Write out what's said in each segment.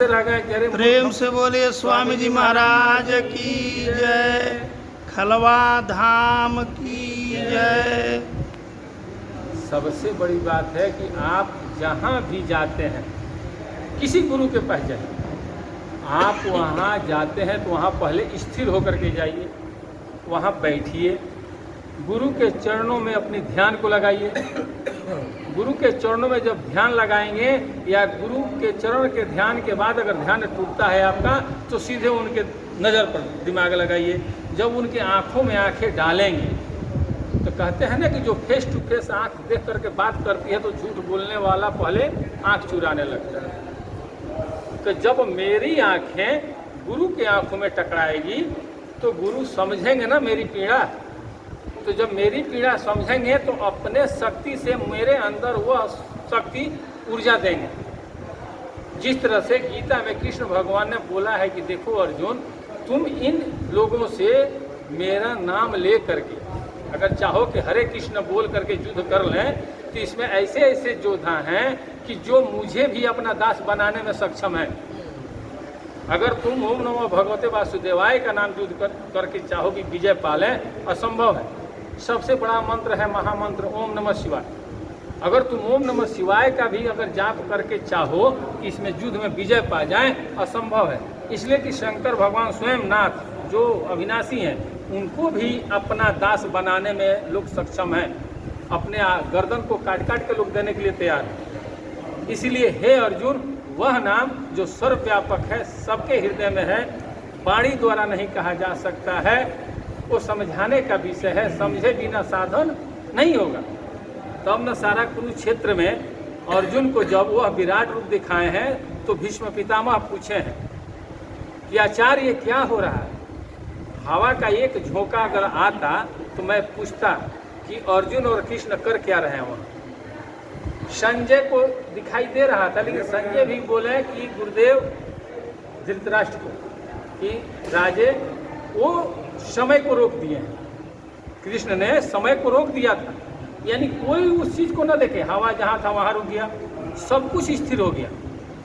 प्रेम से बोलिए स्वामी जी महाराज की जय, खलवा धाम की जय। सबसे बड़ी बात है कि आप जहाँ भी जाते हैं किसी गुरु के पास जाइए, आप वहाँ जाते हैं तो वहाँ पहले स्थिर होकर के जाइए, वहाँ बैठिए, गुरु के चरणों में अपनी ध्यान को लगाइए। गुरु के चरणों में जब ध्यान लगाएंगे या गुरु के चरण के ध्यान के बाद अगर ध्यान टूटता है आपका तो सीधे उनके नज़र पर दिमाग लगाइए। जब उनकी आँखों में आँखें डालेंगे तो कहते हैं ना कि जो फेस टू फेस आँख देख करके बात करती है तो झूठ बोलने वाला पहले आँख चुराने लगता है। तो जब मेरी आँखें गुरु की आँखों में टकराएगी तो गुरु समझेंगे ना मेरी पीड़ा। तो जब मेरी पीड़ा समझेंगे तो अपने शक्ति से मेरे अंदर वह शक्ति ऊर्जा देंगे। जिस तरह से गीता में कृष्ण भगवान ने बोला है कि देखो अर्जुन, तुम इन लोगों से मेरा नाम ले करके अगर चाहो कि हरे कृष्ण बोल करके युद्ध कर लें तो इसमें ऐसे ऐसे योद्धा हैं कि जो मुझे भी अपना दास बनाने में सक्षम है। अगर तुम ओम नमो भगवते वासुदेवाय का नाम युद्ध करके चाहो कि विजय पालें, असंभव है। सबसे बड़ा मंत्र है महामंत्र ओम नमः शिवाय। अगर तुम ओम नमः शिवाय का भी अगर जाप करके चाहो कि इसमें युद्ध में विजय पा जाएं, असंभव है। इसलिए कि शंकर भगवान स्वयं नाथ जो अविनाशी हैं उनको भी अपना दास बनाने में लोग सक्षम हैं। अपने गर्दन को काट काट के लोग देने के लिए तैयार हैं। इसीलिए हे अर्जुन, वह नाम जो सर्वव्यापक है, सबके हृदय में है, वाणी द्वारा नहीं कहा जा सकता है, वो समझाने का विषय है। समझे बिना साधन नहीं होगा। तब न सारा कुरुक्षेत्र में अर्जुन को जब वह विराट रूप दिखाए हैं तो भीष्म पितामह पूछे हैं कि आचार्य ये क्या हो रहा है। हवा का एक झोंका अगर आता तो मैं पूछता कि अर्जुन और कृष्ण कर क्या रहे हैं वहाँ। संजय को दिखाई दे रहा था, लेकिन संजय भी बोले कि गुरुदेव धृतराष्ट्र को कि राजे वो समय को रोक दिए हैं। कृष्ण ने समय को रोक दिया था, यानी कोई उस चीज़ को न देखे। हवा जहाँ था वहाँ रुक गया, सब कुछ स्थिर हो गया,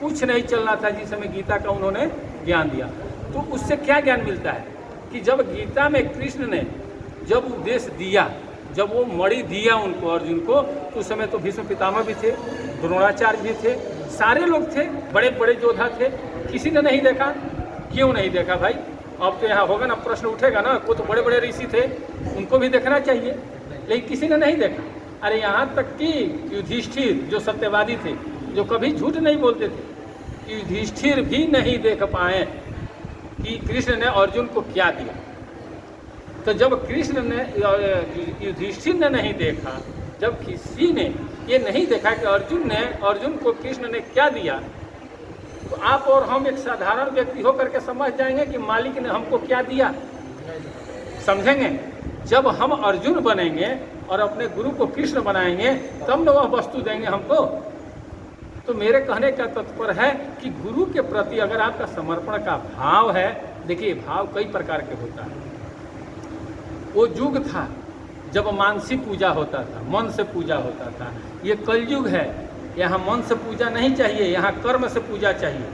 कुछ नहीं चलना था। जिस समय गीता का उन्होंने ज्ञान दिया तो उससे क्या ज्ञान मिलता है कि जब गीता में कृष्ण ने जब उपदेश दिया, जब वो मणि दिया उनको अर्जुन को, तो उस समय तो भीष्म पितामह भी थे, द्रोणाचार्य भी थे, सारे लोग थे, बड़े बड़े योद्धा थे। किसी ने नहीं देखा। क्यों नहीं देखा भाई? अब तो यहाँ होगा ना, प्रश्न उठेगा ना, वो तो बड़े बड़े ऋषि थे, उनको भी देखना चाहिए, लेकिन किसी ने नहीं देखा। अरे यहाँ तक कि युधिष्ठिर जो सत्यवादी थे, जो कभी झूठ नहीं बोलते थे, युधिष्ठिर भी नहीं देख पाए कि कृष्ण ने अर्जुन को क्या दिया। तो जब कृष्ण ने युधिष्ठिर ने नहीं देखा, जब किसी ने ये नहीं देखा कि अर्जुन को कृष्ण ने क्या दिया, तो आप और हम एक साधारण व्यक्ति होकर के समझ जाएंगे कि मालिक ने हमको क्या दिया। समझेंगे? जब हम अर्जुन बनेंगे और अपने गुरु को कृष्ण बनाएंगे तब न वह वस्तु देंगे हमको। तो मेरे कहने का तात्पर्य है कि गुरु के प्रति अगर आपका समर्पण का भाव है, देखिए भाव कई प्रकार के होता है। वो युग था जब मानसिक पूजा होता था, मन से पूजा होता था। ये कलयुग है, यहाँ मन से पूजा नहीं चाहिए, यहाँ कर्म से पूजा चाहिए।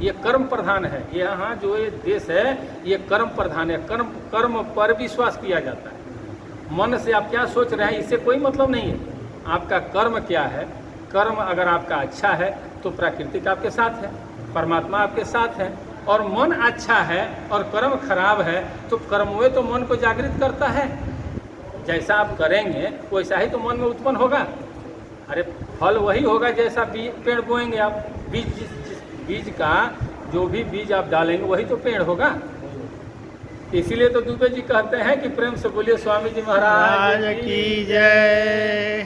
ये कर्म प्रधान है। यहाँ जो ये देश है ये कर्म प्रधान है। कर्म पर विश्वास किया जाता है। मन से आप क्या सोच रहे हैं इससे कोई मतलब नहीं है। आपका कर्म क्या है? कर्म अगर आपका अच्छा है तो प्राकृतिक आपके साथ है, परमात्मा आपके साथ है। और मन अच्छा है और कर्म खराब है तो कर्म हुए तो मन को जागृत करता है। जैसा आप करेंगे वैसा ही तो मन में उत्पन्न होगा। अरे फल वही होगा जैसा पेड़ बोएंगे आप। बीज का जो भी बीज आप डालेंगे वही तो पेड़ होगा। इसीलिए तो दुबे जी कहते हैं कि प्रेम से बोलिए स्वामी जी महाराज की जय।